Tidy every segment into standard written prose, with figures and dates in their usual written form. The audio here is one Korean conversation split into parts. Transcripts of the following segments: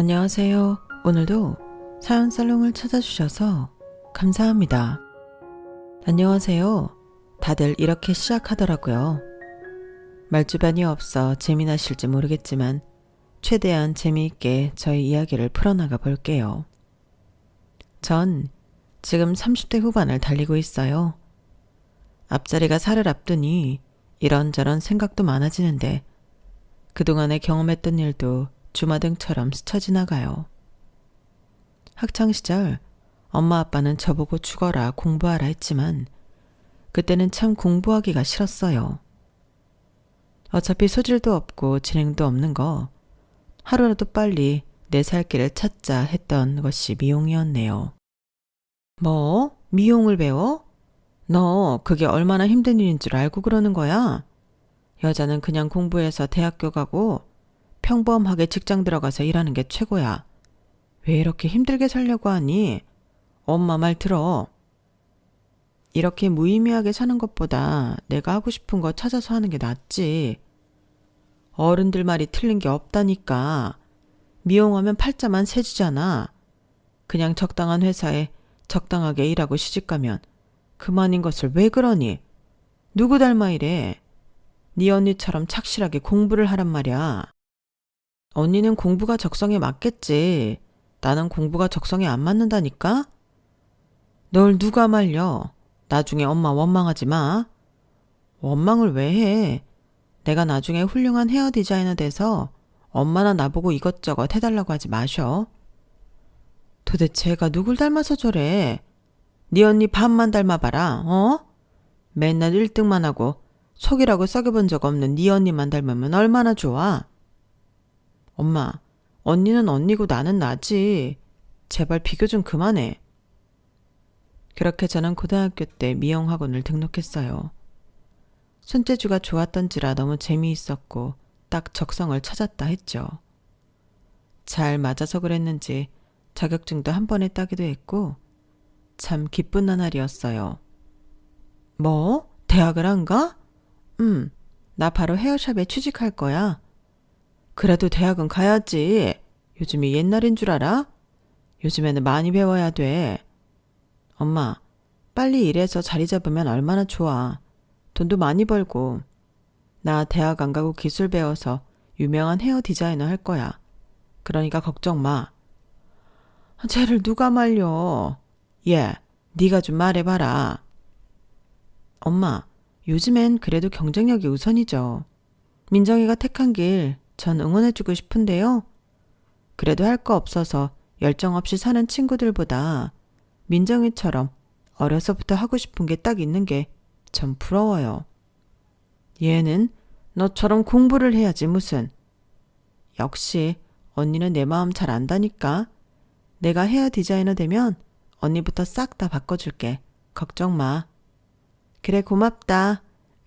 안녕하세요. 오늘도 사연 살롱을 찾아주셔서 감사합니다. 안녕하세요. 다들 이렇게 시작하더라고요. 말주변이 없어 재미나실지 모르겠지만 최대한 재미있게 저희 이야기를 풀어나가 볼게요. 전 지금 30대 후반을 달리고 있어요. 앞자리가 살을 앞두니 이런저런 생각도 많아지는데 그동안에 경험했던 일도 주마등처럼 스쳐 지나가요. 학창시절 엄마 아빠는 저보고 죽어라 공부하라 했지만 그때는 참 공부하기가 싫었어요. 어차피 소질도 없고 진행도 없는 거 하루라도 빨리 내 살 길을 찾자 했던 것이 미용이었네요. 뭐? 미용을 배워? 너 그게 얼마나 힘든 일인 줄 알고 그러는 거야? 여자는 그냥 공부해서 대학교 가고 평범하게 직장 들어가서 일하는 게 최고야. 왜 이렇게 힘들게 살려고 하니? 엄마 말 들어. 이렇게 무의미하게 사는 것보다 내가 하고 싶은 거 찾아서 하는 게 낫지. 어른들 말이 틀린 게 없다니까. 미용하면 팔자만 세지잖아. 그냥 적당한 회사에 적당하게 일하고 시집가면 그만인 것을 왜 그러니? 누구 닮아 이래? 네 언니처럼 착실하게 공부를 하란 말이야. 언니는 공부가 적성에 맞겠지. 나는 공부가 적성에 안 맞는다니까? 널 누가 말려? 나중에 엄마 원망하지 마. 원망을 왜 해? 내가 나중에 훌륭한 헤어 디자이너 돼서 엄마나 나보고 이것저것 해달라고 하지 마셔. 도대체 애가 누굴 닮아서 저래? 네 언니 반만 닮아봐라, 어? 맨날 1등만 하고 속이라고 썩여본 적 없는 네 언니만 닮으면 얼마나 좋아? 엄마, 언니는 언니고 나는 나지. 제발 비교 좀 그만해. 그렇게 저는 고등학교 때 미용학원을 등록했어요. 손재주가 좋았던지라 너무 재미있었고 딱 적성을 찾았다 했죠. 잘 맞아서 그랬는지 자격증도 한 번에 따기도 했고 참 기쁜 나날이었어요. 뭐? 대학을 안 가? 나 바로 헤어샵에 취직할 거야. 그래도 대학은 가야지. 요즘이 옛날인 줄 알아? 요즘에는 많이 배워야 돼. 엄마, 빨리 일해서 자리 잡으면 얼마나 좋아. 돈도 많이 벌고. 나 대학 안 가고 기술 배워서 유명한 헤어 디자이너 할 거야. 그러니까 걱정 마. 쟤를 누가 말려. 얘, 네가 좀 말해봐라. 엄마, 요즘엔 그래도 경쟁력이 우선이죠. 민정이가 택한 길 전 응원해주고 싶은데요. 그래도 할 거 없어서 열정 없이 사는 친구들보다 민정이처럼 어려서부터 하고 싶은 게 딱 있는 게 전 부러워요. 얘는 너처럼 공부를 해야지 무슨. 역시 언니는 내 마음 잘 안다니까. 내가 헤어 디자이너 되면 언니부터 싹 다 바꿔줄게. 걱정 마. 그래 고맙다.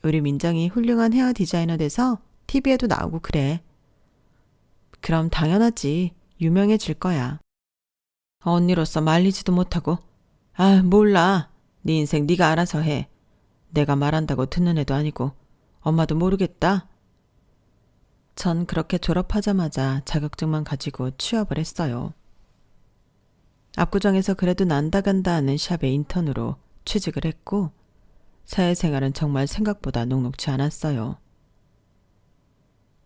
우리 민정이 훌륭한 헤어 디자이너 돼서 TV에도 나오고 그래. 그럼 당연하지. 유명해질 거야. 언니로서 말리지도 못하고. 아, 몰라. 네 인생 네가 알아서 해. 내가 말한다고 듣는 애도 아니고 엄마도 모르겠다. 전 그렇게 졸업하자마자 자격증만 가지고 취업을 했어요. 압구정에서 그래도 난다 간다 하는 샵에 인턴으로 취직을 했고 사회생활은 정말 생각보다 녹록지 않았어요.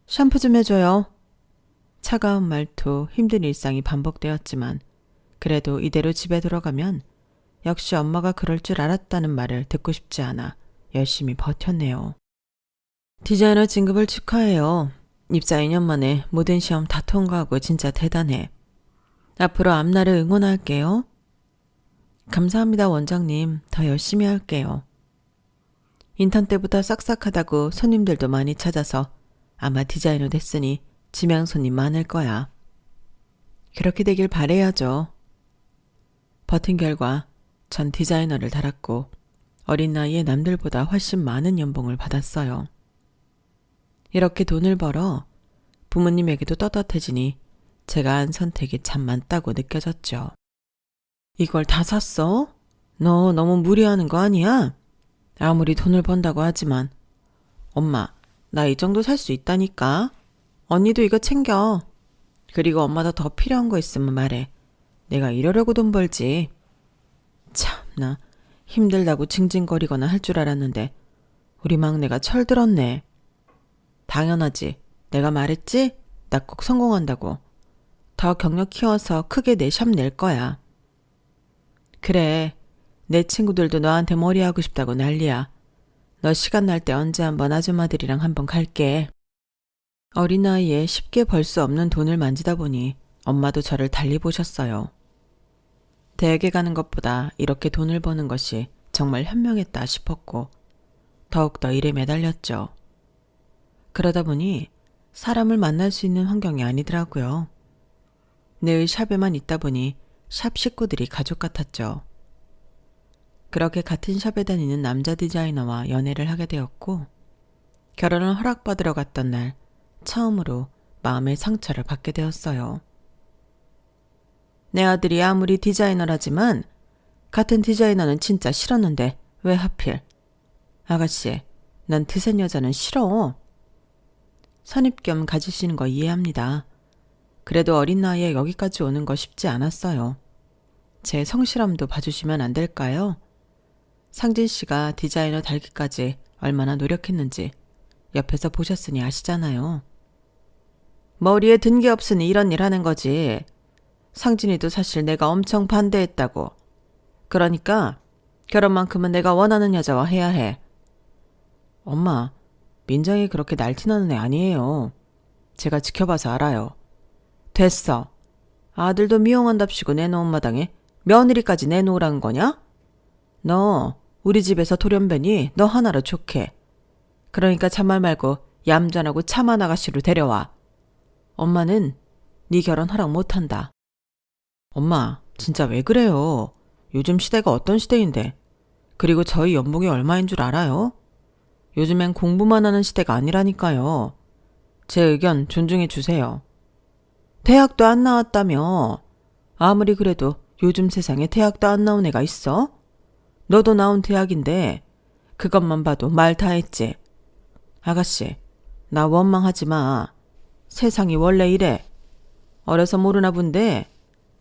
샴푸 좀 해줘요. 차가운 말투, 힘든 일상이 반복되었지만 그래도 이대로 집에 들어가면 역시 엄마가 그럴 줄 알았다는 말을 듣고 싶지 않아 열심히 버텼네요. 디자이너 진급을 축하해요. 입사 2년 만에 모든 시험 다 통과하고 진짜 대단해. 앞으로 앞날을 응원할게요. 감사합니다 원장님. 더 열심히 할게요. 인턴 때부터 싹싹하다고 손님들도 많이 찾아서 아마 디자이너 됐으니 지명 손님 많을 거야. 그렇게 되길 바라야죠. 버틴 결과 전 디자이너를 달았고 어린 나이에 남들보다 훨씬 많은 연봉을 받았어요. 이렇게 돈을 벌어 부모님에게도 떳떳해지니 제가 한 선택이 참 많다고 느껴졌죠. 이걸 다 샀어? 너 너무 무리하는 거 아니야? 아무리 돈을 번다고 하지만 엄마, 나 이 정도 살 수 있다니까. 언니도 이거 챙겨. 그리고 엄마도 더 필요한 거 있으면 말해. 내가 이러려고 돈 벌지. 참나, 힘들다고 징징거리거나 할 줄 알았는데 우리 막내가 철들었네. 당연하지. 내가 말했지? 나 꼭 성공한다고. 더 경력 키워서 크게 내 샵 낼 거야. 그래. 내 친구들도 너한테 머리 하고 싶다고 난리야. 너 시간 날 때 언제 한번 아줌마들이랑 한번 갈게. 어린 나이에 쉽게 벌 수 없는 돈을 만지다 보니 엄마도 저를 달리 보셨어요. 대학에 가는 것보다 이렇게 돈을 버는 것이 정말 현명했다 싶었고 더욱더 일에 매달렸죠. 그러다 보니 사람을 만날 수 있는 환경이 아니더라고요. 늘 샵에만 있다 보니 샵 식구들이 가족 같았죠. 그렇게 같은 샵에 다니는 남자 디자이너와 연애를 하게 되었고 결혼을 허락받으러 갔던 날 처음으로 마음의 상처를 받게 되었어요. 내 아들이 아무리 디자이너라지만 같은 디자이너는 진짜 싫었는데 왜 하필? 아가씨, 난 드센 여자는 싫어. 선입견 가지시는 거 이해합니다. 그래도 어린 나이에 여기까지 오는 거 쉽지 않았어요. 제 성실함도 봐주시면 안 될까요? 상진 씨가 디자이너 달기까지 얼마나 노력했는지 옆에서 보셨으니 아시잖아요. 머리에 든 게 없으니 이런 일 하는 거지. 상진이도 사실 내가 엄청 반대했다고. 그러니까 결혼만큼은 내가 원하는 여자와 해야 해. 엄마, 민정이 그렇게 날티나는 애 아니에요. 제가 지켜봐서 알아요. 됐어. 아들도 미용한답시고 내놓은 마당에 며느리까지 내놓으라는 거냐? 너 우리 집에서 돌연변이 너 하나로 족해. 그러니까 참말 말고 얌전하고 참한 아가씨로 데려와. 엄마는 네 결혼 허락 못한다. 엄마, 진짜 왜 그래요? 요즘 시대가 어떤 시대인데. 그리고 저희 연봉이 얼마인 줄 알아요? 요즘엔 공부만 하는 시대가 아니라니까요. 제 의견 존중해 주세요. 대학도 안 나왔다며. 아무리 그래도 요즘 세상에 대학도 안 나온 애가 있어? 너도 나온 대학인데 그것만 봐도 말 다 했지. 아가씨, 나 원망하지 마. 세상이 원래 이래. 어려서 모르나 본데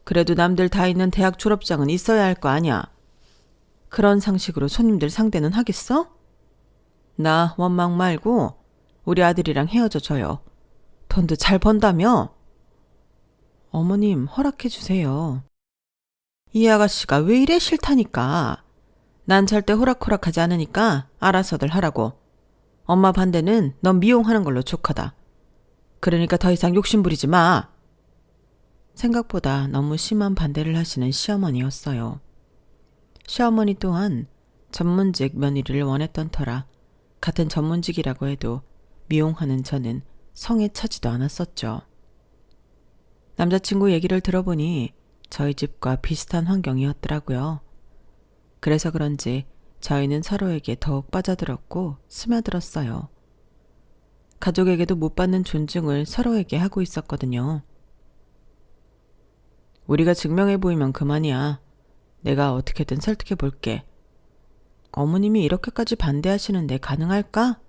그래도 남들 다 있는 대학 졸업장은 있어야 할 거 아냐. 그런 상식으로 손님들 상대는 하겠어? 나 원망 말고 우리 아들이랑 헤어져 줘요. 돈도 잘 번다며? 어머님 허락해 주세요. 이 아가씨가 왜 이래 싫다니까. 난 절대 호락호락하지 않으니까 알아서들 하라고. 엄마 반대는 넌 미용하는 걸로 족하다. 그러니까 더 이상 욕심 부리지 마. 생각보다 너무 심한 반대를 하시는 시어머니였어요. 시어머니 또한 전문직 며느리를 원했던 터라 같은 전문직이라고 해도 미용하는 저는 성에 차지도 않았었죠. 남자친구 얘기를 들어보니 저희 집과 비슷한 환경이었더라고요. 그래서 그런지 저희는 서로에게 더욱 빠져들었고 스며들었어요. 가족에게도 못 받는 존중을 서로에게 하고 있었거든요. 우리가 증명해 보이면 그만이야. 내가 어떻게든 설득해 볼게. 어머님이 이렇게까지 반대하시는데 가능할까?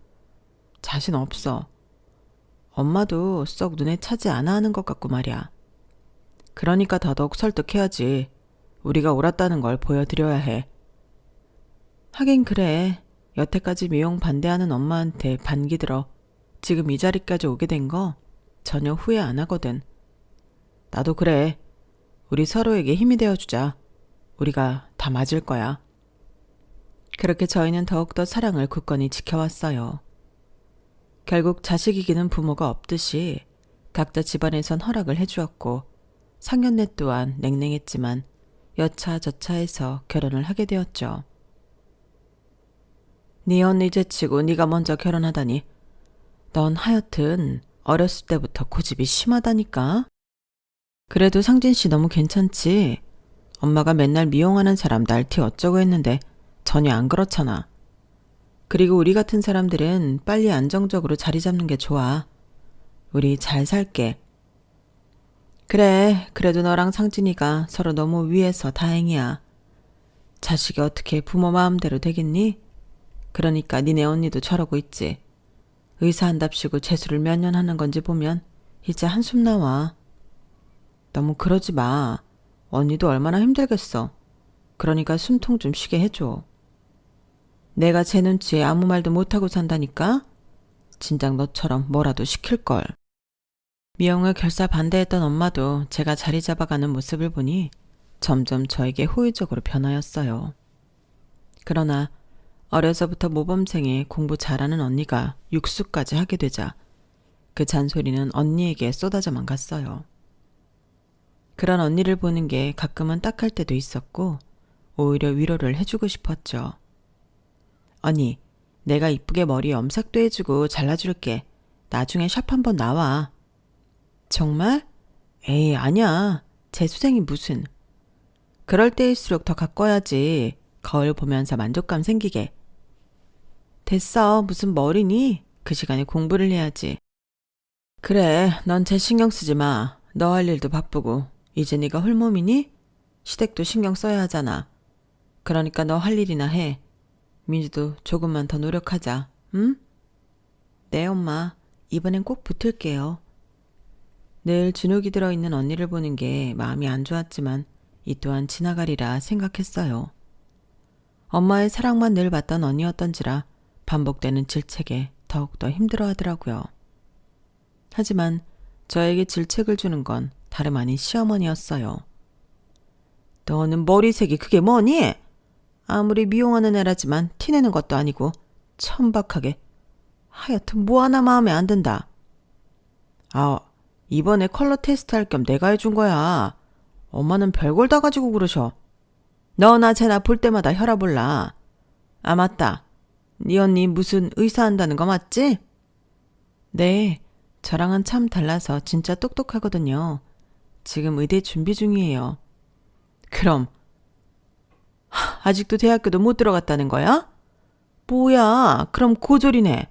자신 없어. 엄마도 썩 눈에 차지 않아 하는 것 같고 말이야. 그러니까 더더욱 설득해야지. 우리가 옳았다는 걸 보여드려야 해. 하긴 그래. 여태까지 미용 반대하는 엄마한테 반기 들어 지금 이 자리까지 오게 된 거 전혀 후회 안 하거든. 나도 그래. 우리 서로에게 힘이 되어주자. 우리가 다 맞을 거야. 그렇게 저희는 더욱더 사랑을 굳건히 지켜왔어요. 결국 자식 이기는 부모가 없듯이 각자 집안에선 허락을 해주었고 상견례 또한 냉랭했지만 여차저차해서 결혼을 하게 되었죠. 네 언니 제치고 네가 먼저 결혼하다니. 넌 하여튼 어렸을 때부터 고집이 심하다니까. 그래도 상진 씨 너무 괜찮지? 엄마가 맨날 미용하는 사람 날티 어쩌고 했는데 전혀 안 그렇잖아. 그리고 우리 같은 사람들은 빨리 안정적으로 자리 잡는 게 좋아. 우리 잘 살게. 그래, 그래도 너랑 상진이가 서로 너무 위해서 다행이야. 자식이 어떻게 부모 마음대로 되겠니? 그러니까 니네 언니도 저러고 있지. 의사 한답시고 재수를 몇 년 하는 건지 보면 이제 한숨 나와. 너무 그러지 마. 언니도 얼마나 힘들겠어. 그러니까 숨통 좀 쉬게 해줘. 내가 제 눈치에 아무 말도 못하고 산다니까? 진작 너처럼 뭐라도 시킬걸. 미영을 결사 반대했던 엄마도 제가 자리 잡아가는 모습을 보니 점점 저에게 호의적으로 변하였어요. 그러나 어려서부터 모범생에 공부 잘하는 언니가 육수까지 하게 되자 그 잔소리는 언니에게 쏟아져만 갔어요. 그런 언니를 보는 게 가끔은 딱할 때도 있었고 오히려 위로를 해주고 싶었죠. 언니, 내가 이쁘게 머리 염색도 해주고 잘라줄게. 나중에 샵 한번 나와. 정말? 에이, 아니야. 재수생이 무슨. 그럴 때일수록 더 가꿔야지. 거울 보면서 만족감 생기게. 됐어. 무슨 머리니? 그 시간에 공부를 해야지. 그래, 넌 제 신경 쓰지 마. 너 할 일도 바쁘고. 이제 네가 홀몸이니? 시댁도 신경 써야 하잖아. 그러니까 너 할 일이나 해. 민주도 조금만 더 노력하자. 응? 네, 엄마. 이번엔 꼭 붙을게요. 늘 주눅이 들어있는 언니를 보는 게 마음이 안 좋았지만 이 또한 지나가리라 생각했어요. 엄마의 사랑만 늘 받던 언니였던지라 반복되는 질책에 더욱더 힘들어하더라고요. 하지만 저에게 질책을 주는 건 다름 아닌 시어머니였어요. 너는 머리색이 그게 뭐니? 아무리 미용하는 애라지만 티내는 것도 아니고 천박하게. 하여튼 뭐 하나 마음에 안 든다. 아, 이번에 컬러 테스트 할 겸 내가 해준 거야. 엄마는 별걸 다 가지고 그러셔. 너나 쟤나 볼 때마다 혈압 올라. 아, 맞다. 네 언니 무슨 의사 한다는 거 맞지? 네, 저랑은 참 달라서 진짜 똑똑하거든요. 지금 의대 준비 중이에요. 그럼 아직도 대학교도 못 들어갔다는 거야? 뭐야, 그럼 고졸이네.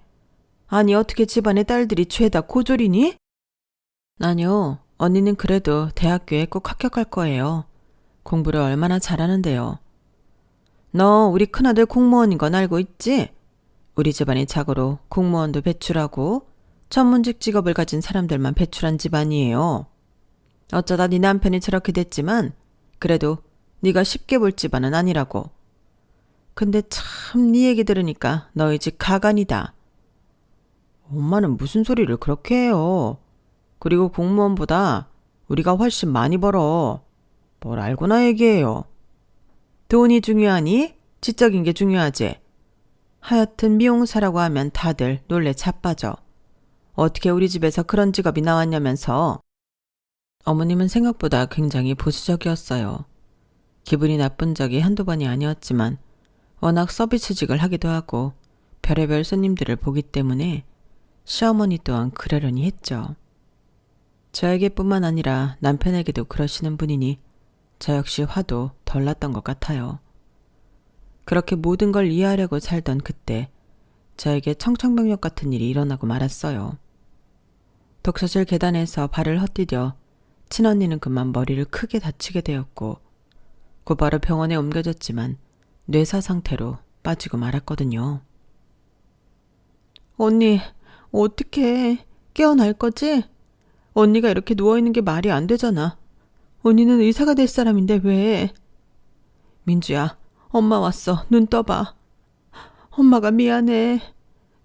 아니, 어떻게 집안의 딸들이 죄다 고졸이니? 아니요, 언니는 그래도 대학교에 꼭 합격할 거예요. 공부를 얼마나 잘하는데요. 너 우리 큰아들 공무원인 건 알고 있지? 우리 집안이 자고로 공무원도 배출하고 전문직 직업을 가진 사람들만 배출한 집안이에요. 어쩌다 네 남편이 저렇게 됐지만 그래도 네가 쉽게 볼 집안은 아니라고. 근데 참 네 얘기 들으니까 너희 집 가관이다. 엄마는 무슨 소리를 그렇게 해요. 그리고 공무원보다 우리가 훨씬 많이 벌어. 뭘 알고나 얘기해요. 돈이 중요하니? 지적인 게 중요하지. 하여튼 미용사라고 하면 다들 놀래 자빠져. 어떻게 우리 집에서 그런 직업이 나왔냐면서. 어머님은 생각보다 굉장히 보수적이었어요. 기분이 나쁜 적이 한두 번이 아니었지만 워낙 서비스직을 하기도 하고 별의별 손님들을 보기 때문에 시어머니 또한 그러려니 했죠. 저에게뿐만 아니라 남편에게도 그러시는 분이니 저 역시 화도 덜 났던 것 같아요. 그렇게 모든 걸 이해하려고 살던 그때 저에게 청천벽력 같은 일이 일어나고 말았어요. 독서실 계단에서 발을 헛디뎌 친언니는 그만 머리를 크게 다치게 되었고 곧바로 병원에 옮겨졌지만 뇌사 상태로 빠지고 말았거든요. 언니, 어떡해. 깨어날 거지? 언니가 이렇게 누워있는 게 말이 안 되잖아. 언니는 의사가 될 사람인데 왜? 민주야, 엄마 왔어. 눈 떠봐. 엄마가 미안해.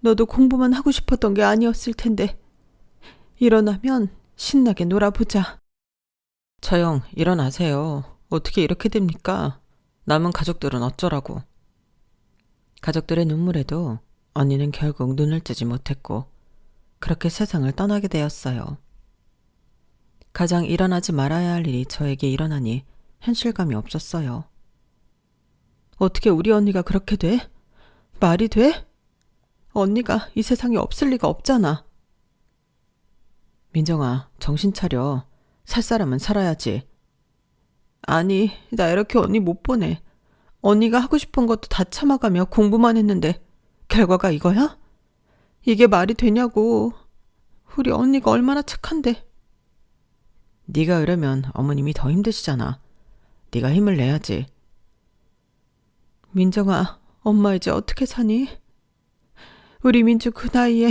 너도 공부만 하고 싶었던 게 아니었을 텐데. 일어나면 신나게 놀아보자. 저영, 일어나세요. 어떻게 이렇게 됩니까? 남은 가족들은 어쩌라고. 가족들의 눈물에도 언니는 결국 눈을 뜨지 못했고 그렇게 세상을 떠나게 되었어요. 가장 일어나지 말아야 할 일이 저에게 일어나니 현실감이 없었어요. 어떻게 우리 언니가 그렇게 돼? 말이 돼? 언니가 이 세상에 없을 리가 없잖아. 민정아, 정신 차려. 살 사람은 살아야지. 아니, 나 이렇게 언니 못 보내. 언니가 하고 싶은 것도 다 참아가며 공부만 했는데 결과가 이거야? 이게 말이 되냐고. 우리 언니가 얼마나 착한데. 네가 이러면 어머님이 더 힘드시잖아. 네가 힘을 내야지. 민정아, 엄마 이제 어떻게 사니? 우리 민주 그 나이에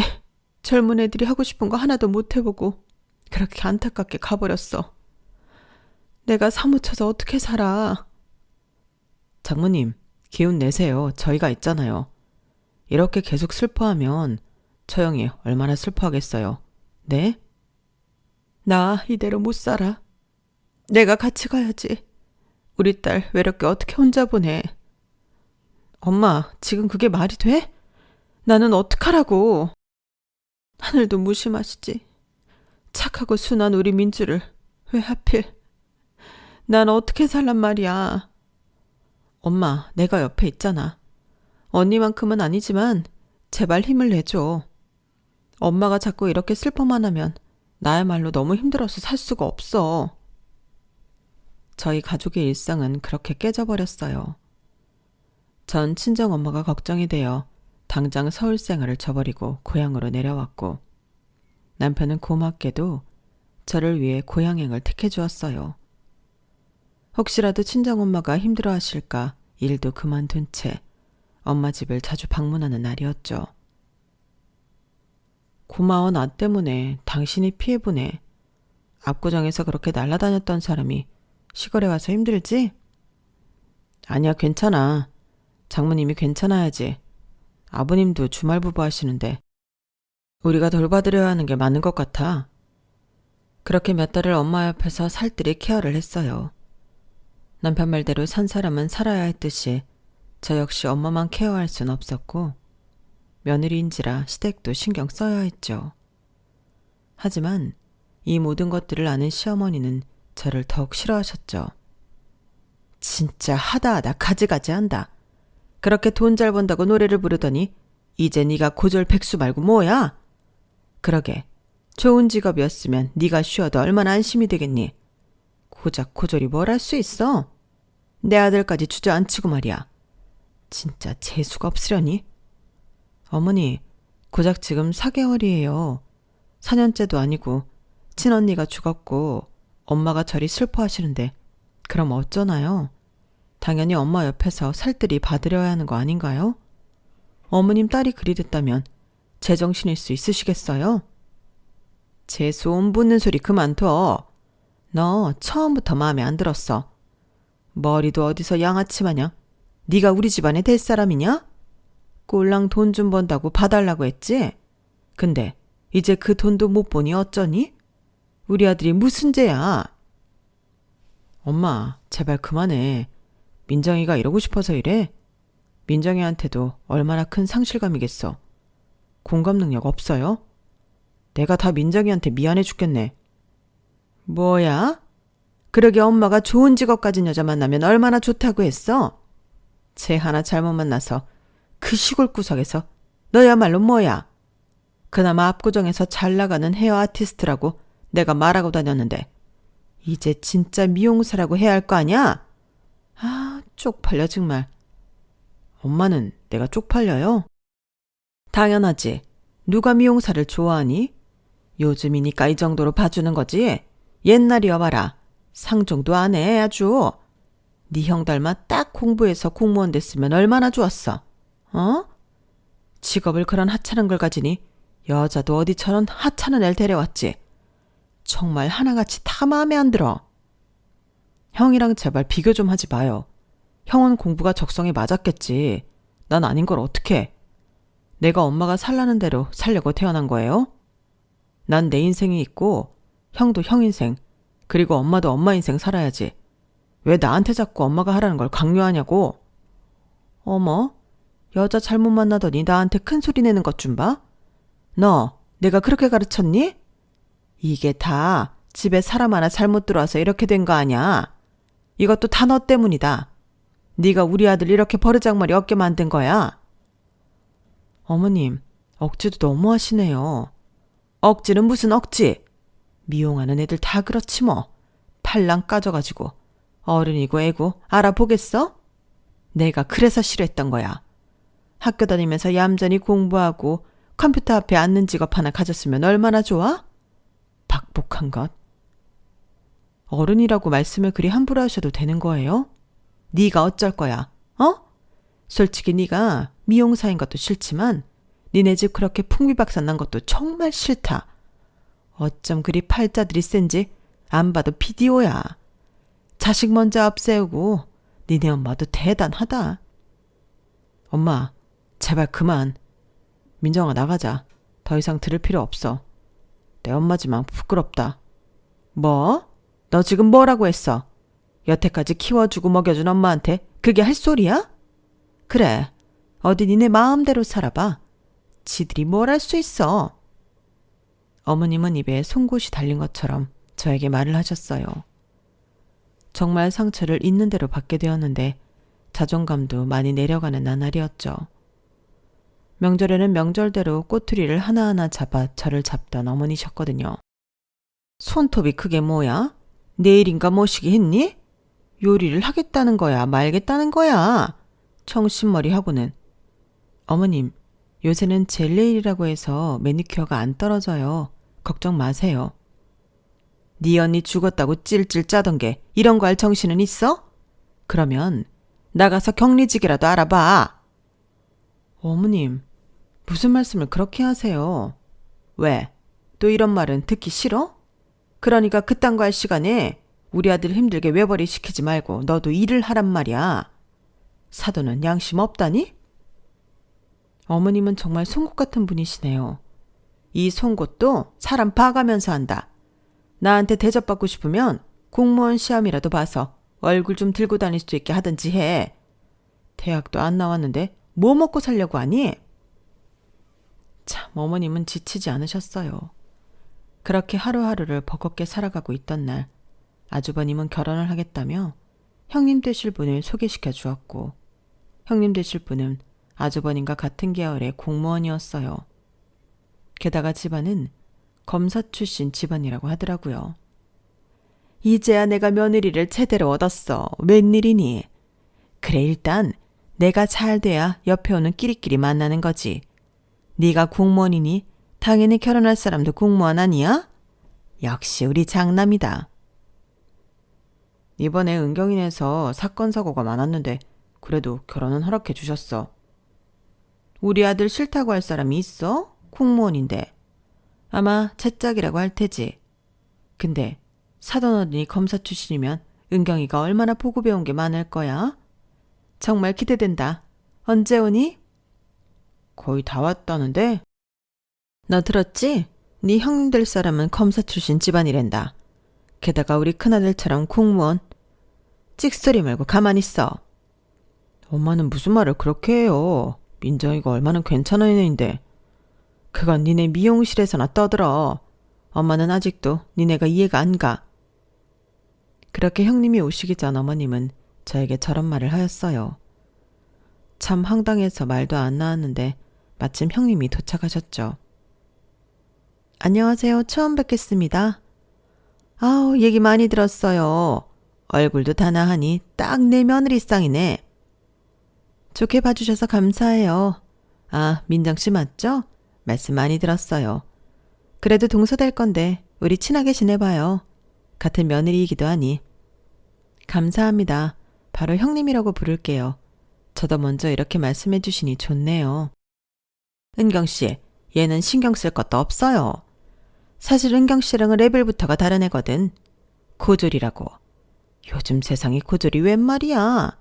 젊은 애들이 하고 싶은 거 하나도 못 해보고 그렇게 안타깝게 가버렸어. 내가 사무쳐서 어떻게 살아. 장모님, 기운 내세요. 저희가 있잖아요. 이렇게 계속 슬퍼하면 처형이 얼마나 슬퍼하겠어요. 네? 나 이대로 못 살아. 내가 같이 가야지. 우리 딸 외롭게 어떻게 혼자 보내. 엄마, 지금 그게 말이 돼? 나는 어떡하라고. 하늘도 무심하시지. 착하고 순한 우리 민주를 왜 하필. 난 어떻게 살란 말이야. 엄마, 내가 옆에 있잖아. 언니만큼은 아니지만 제발 힘을 내줘. 엄마가 자꾸 이렇게 슬퍼만 하면 나야말로 너무 힘들어서 살 수가 없어. 저희 가족의 일상은 그렇게 깨져버렸어요. 전 친정엄마가 걱정이 되어 당장 서울 생활을 저버리고 고향으로 내려왔고, 남편은 고맙게도 저를 위해 고향행을 택해 주었어요. 혹시라도 친정엄마가 힘들어하실까 일도 그만둔 채 엄마 집을 자주 방문하는 날이었죠. 고마워, 나 때문에 당신이 피해보네. 압구정에서 그렇게 날아다녔던 사람이 시골에 와서 힘들지? 아니야, 괜찮아. 장모님이 괜찮아야지. 아버님도 주말부부 하시는데 우리가 돌봐드려야 하는 게 맞는 것 같아. 그렇게 몇 달을 엄마 옆에서 살뜰히 케어를 했어요. 남편 말대로 산 사람은 살아야 했듯이 저 역시 엄마만 케어할 순 없었고, 며느리인지라 시댁도 신경 써야 했죠. 하지만 이 모든 것들을 아는 시어머니는 저를 더욱 싫어하셨죠. 진짜 하다하다 가지가지 한다. 그렇게 돈 잘 번다고 노래를 부르더니 이제 네가 고졸 백수 말고 뭐야? 그러게, 좋은 직업이었으면 네가 쉬어도 얼마나 안심이 되겠니? 고작 고졸이 뭘 할 수 있어? 내 아들까지 주저앉히고 말이야. 진짜 재수가 없으려니? 어머니, 고작 지금 4개월이에요. 4년째도 아니고 친언니가 죽었고 엄마가 저리 슬퍼하시는데 그럼 어쩌나요? 당연히 엄마 옆에서 살뜰히 봐드려야 하는 거 아닌가요? 어머님 딸이 그리 됐다면 제정신일 수 있으시겠어요? 재수 온 붙는 소리 그만둬. 너 처음부터 마음에 안 들었어. 머리도 어디서 양아치 마냥 네가 우리 집안에 될 사람이냐? 꼴랑 돈 좀 번다고 봐달라고 했지? 근데 이제 그 돈도 못 보니 어쩌니? 우리 아들이 무슨 죄야? 엄마, 제발 그만해. 민정이가 이러고 싶어서 이래? 민정이한테도 얼마나 큰 상실감이겠어. 공감 능력 없어요? 내가 다 민정이한테 미안해 죽겠네. 뭐야? 그러게 엄마가 좋은 직업 가진 여자 만나면 얼마나 좋다고 했어? 쟤 하나 잘못 만나서 그 시골 구석에서 너야말로 뭐야? 그나마 압구정에서 잘 나가는 헤어 아티스트라고 내가 말하고 다녔는데 이제 진짜 미용사라고 해야 할 거 아니야? 아, 쪽팔려 정말. 엄마는 내가 쪽팔려요? 당연하지. 누가 미용사를 좋아하니? 요즘이니까 이 정도로 봐주는 거지. 옛날이여 봐라. 상종도 안 해 아주. 네 형 닮아 딱 공부해서 공무원 됐으면 얼마나 좋았어. 어? 직업을 그런 하찮은 걸 가지니 여자도 어디처럼 하찮은 애를 데려왔지. 정말 하나같이 다 마음에 안 들어. 형이랑 제발 비교 좀 하지 마요. 형은 공부가 적성에 맞았겠지. 난 아닌 걸 어떡해. 내가 엄마가 살라는 대로 살려고 태어난 거예요? 난 내 인생이 있고 형도 형 인생, 그리고 엄마도 엄마 인생 살아야지. 왜 나한테 자꾸 엄마가 하라는 걸 강요하냐고. 어머, 여자 잘못 만나더니 나한테 큰 소리 내는 것 좀 봐. 너 내가 그렇게 가르쳤니? 이게 다 집에 사람 하나 잘못 들어와서 이렇게 된 거 아냐. 이것도 다 너 때문이다. 네가 우리 아들 이렇게 버르장머리 없게 만든 거야. 어머님, 억지도 너무 하시네요. 억지는 무슨 억지. 미용하는 애들 다 그렇지 뭐. 팔랑 까져가지고 어른이고 애고 알아보겠어? 내가 그래서 싫어했던 거야. 학교 다니면서 얌전히 공부하고 컴퓨터 앞에 앉는 직업 하나 가졌으면 얼마나 좋아? 박복한 것. 어른이라고 말씀을 그리 함부로 하셔도 되는 거예요? 네가 어쩔 거야, 어? 솔직히 네가 미용사인 것도 싫지만 니네 집 그렇게 풍비박산 난 것도 정말 싫다. 어쩜 그리 팔자들이 센지 안 봐도 비디오야. 자식 먼저 앞세우고 니네 엄마도 대단하다. 엄마, 제발 그만. 민정아, 나가자. 더 이상 들을 필요 없어. 내 엄마지만 부끄럽다. 뭐? 너 지금 뭐라고 했어? 여태까지 키워주고 먹여준 엄마한테 그게 할 소리야? 그래, 어디 니네 마음대로 살아봐. 지들이 뭘 할 수 있어. 어머님은 입에 송곳이 달린 것처럼 저에게 말을 하셨어요. 정말 상처를 있는 대로 받게 되었는데 자존감도 많이 내려가는 나날이었죠. 명절에는 명절대로 꼬투리를 하나하나 잡아 저를 잡던 어머니셨거든요. 손톱이 그게 뭐야? 내일인가 모시기 했니? 요리를 하겠다는 거야, 말겠다는 거야? 청신머리 하고는. 어머님, 요새는 젤네일이라고 해서 매니큐어가 안 떨어져요. 걱정 마세요. 네 언니 죽었다고 찔찔 짜던 게 이런 거 할 정신은 있어? 그러면 나가서 격리직이라도 알아봐. 어머님, 무슨 말씀을 그렇게 하세요? 왜? 또 이런 말은 듣기 싫어? 그러니까 그딴 거 할 시간에 우리 아들 힘들게 외벌이 시키지 말고 너도 일을 하란 말이야. 사돈은 양심 없다니? 어머님은 정말 송곳 같은 분이시네요. 이 송곳도 사람 봐가면서 한다. 나한테 대접받고 싶으면 공무원 시험이라도 봐서 얼굴 좀 들고 다닐 수 있게 하든지 해. 대학도 안 나왔는데 뭐 먹고 살려고 하니? 참, 어머님은 지치지 않으셨어요. 그렇게 하루하루를 버겁게 살아가고 있던 날, 아주버님은 결혼을 하겠다며 형님 되실 분을 소개시켜 주었고, 형님 되실 분은 아주버님과 같은 계열의 공무원이었어요. 게다가 집안은 검사 출신 집안이라고 하더라고요. 이제야 내가 며느리를 제대로 얻었어. 웬일이니? 그래, 일단 내가 잘 돼야 옆에 오는 끼리끼리 만나는 거지. 네가 공무원이니 당연히 결혼할 사람도 공무원 아니야? 역시 우리 장남이다. 이번에 은경인에서 사건 사고가 많았는데 그래도 결혼은 허락해 주셨어. 우리 아들 싫다고 할 사람이 있어? 공무원인데. 아마 채짝이라고 할 테지. 근데 사돈 어른이 검사 출신이면 은경이가 얼마나 보고 배운 게 많을 거야? 정말 기대된다. 언제 오니? 거의 다 왔다는데? 너 들었지? 네 형님 될 사람은 검사 출신 집안이란다. 게다가 우리 큰아들처럼 공무원. 찍소리 말고 가만히 있어. 엄마는 무슨 말을 그렇게 해요. 민정이가 얼마나 괜찮은 애인데. 그건 니네 미용실에서나 떠들어. 엄마는 아직도 니네가 이해가 안 가. 그렇게 형님이 오시기 전 어머님은 저에게 저런 말을 하였어요. 참 황당해서 말도 안 나왔는데 마침 형님이 도착하셨죠. 안녕하세요. 처음 뵙겠습니다. 아우, 얘기 많이 들었어요. 얼굴도 단아하니 딱 내 며느리상이네. 좋게 봐주셔서 감사해요. 아, 민정씨 맞죠? 말씀 많이 들었어요. 그래도 동서될 건데 우리 친하게 지내봐요. 같은 며느리이기도 하니. 감사합니다. 바로 형님이라고 부를게요. 저도 먼저 이렇게 말씀해 주시니 좋네요. 은경씨, 얘는 신경 쓸 것도 없어요. 사실 은경씨랑은 레벨부터가 다른 애거든. 고졸이라고. 요즘 세상에 고졸이 웬 말이야.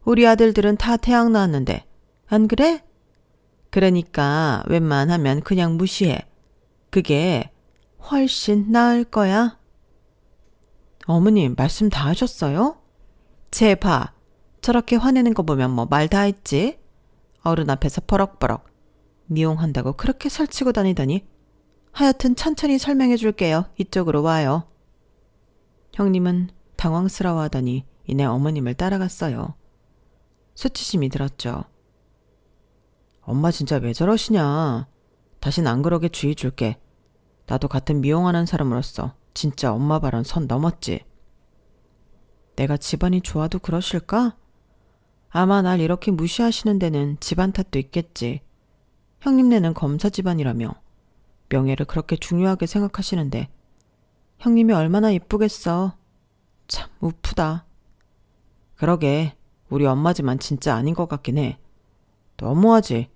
우리 아들들은 다 대학 나왔는데. 안 그래? 그러니까 웬만하면 그냥 무시해. 그게 훨씬 나을 거야. 어머님, 말씀 다 하셨어요? 쟤 봐. 저렇게 화내는 거 보면 뭐 말 다 했지? 어른 앞에서 버럭버럭. 미용한다고 그렇게 설치고 다니더니. 하여튼 천천히 설명해 줄게요. 이쪽으로 와요. 형님은 당황스러워하더니 이내 어머님을 따라갔어요. 수치심이 들었죠. 엄마 진짜 왜 저러시냐. 다신 안 그러게 주의 줄게. 나도 같은 미용하는 사람으로서 진짜 엄마 발언 선 넘었지. 내가 집안이 좋아도 그러실까? 아마 날 이렇게 무시하시는 데는 집안 탓도 있겠지. 형님네는 검사 집안이라며 명예를 그렇게 중요하게 생각하시는데 형님이 얼마나 이쁘겠어. 참 우프다. 그러게 우리 엄마지만 진짜 아닌 것 같긴 해. 너무하지.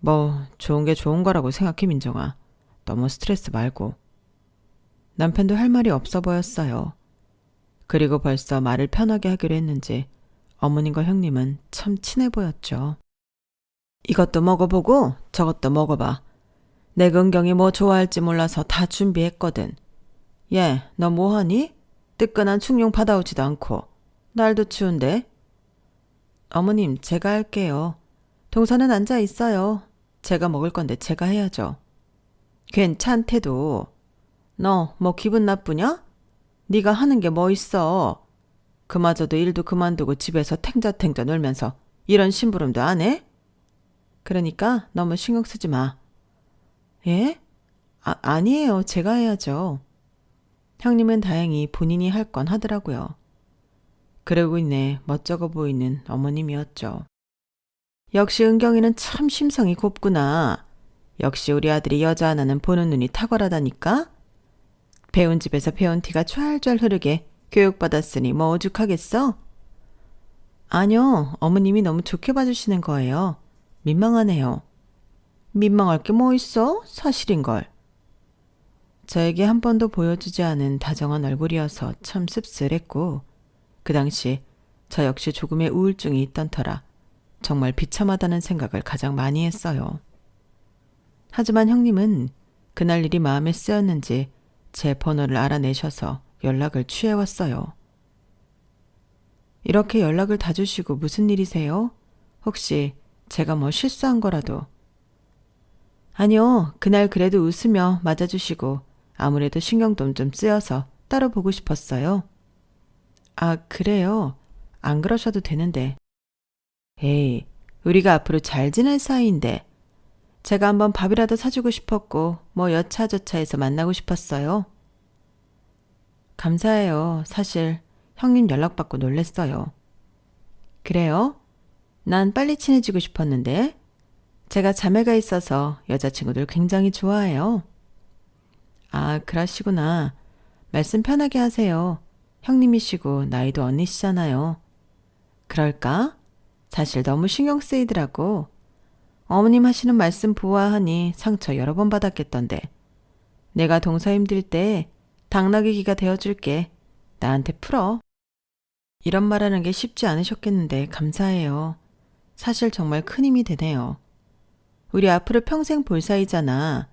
뭐 좋은 게 좋은 거라고 생각해 민정아. 너무 스트레스 말고. 남편도 할 말이 없어 보였어요. 그리고 벌써 말을 편하게 하기로 했는지 어머님과 형님은 참 친해 보였죠. 이것도 먹어보고 저것도 먹어봐. 내 근경이 뭐 좋아할지 몰라서 다 준비했거든. 얘, 너 뭐하니? 뜨끈한 충용 받아오지도 않고. 날도 추운데. 어머님, 제가 할게요. 동서는 앉아 있어요. 제가 먹을 건데 제가 해야죠. 괜찮대도. 너 뭐 기분 나쁘냐? 네가 하는 게 뭐 있어. 그마저도 일도 그만두고 집에서 탱자탱자 놀면서 이런 심부름도 안 해? 그러니까 너무 신경 쓰지 마. 예? 아니에요. 제가 해야죠. 형님은 다행히 본인이 할 건 하더라고요. 그러고 있네 멋쩍어 보이는 어머님이었죠. 역시 은경이는 참 심성이 곱구나. 역시 우리 아들이 여자 하나는 보는 눈이 탁월하다니까. 배운 집에서 배운 티가 좔좔 흐르게 교육받았으니 뭐 오죽하겠어? 아니요. 어머님이 너무 좋게 봐주시는 거예요. 민망하네요. 민망할 게 뭐 있어? 사실인걸. 저에게 한 번도 보여주지 않은 다정한 얼굴이어서 참 씁쓸했고 그 당시 저 역시 조금의 우울증이 있던 터라 정말 비참하다는 생각을 가장 많이 했어요. 하지만 형님은 그날 일이 마음에 쓰였는지 제 번호를 알아내셔서 연락을 취해왔어요. 이렇게 연락을 다 주시고 무슨 일이세요? 혹시 제가 뭐 실수한 거라도. 아니요. 그날 그래도 웃으며 맞아주시고 아무래도 신경도 좀 쓰여서 따로 보고 싶었어요. 아, 그래요? 안 그러셔도 되는데. 에이, 우리가 앞으로 잘 지낼 사이인데. 제가 한번 밥이라도 사주고 싶었고 뭐 여차저차해서 만나고 싶었어요. 감사해요. 사실 형님 연락받고 놀랬어요. 그래요? 난 빨리 친해지고 싶었는데. 제가 자매가 있어서 여자친구들 굉장히 좋아해요. 아, 그러시구나. 말씀 편하게 하세요. 형님이시고 나이도 언니시잖아요. 그럴까? 사실 너무 신경 쓰이더라고. 어머님 하시는 말씀 보아하니 상처 여러 번 받았겠던데. 내가 동서 힘들 때 당나귀기가 되어줄게. 나한테 풀어. 이런 말하는 게 쉽지 않으셨겠는데 감사해요. 사실 정말 큰 힘이 되네요. 우리 앞으로 평생 볼 사이잖아.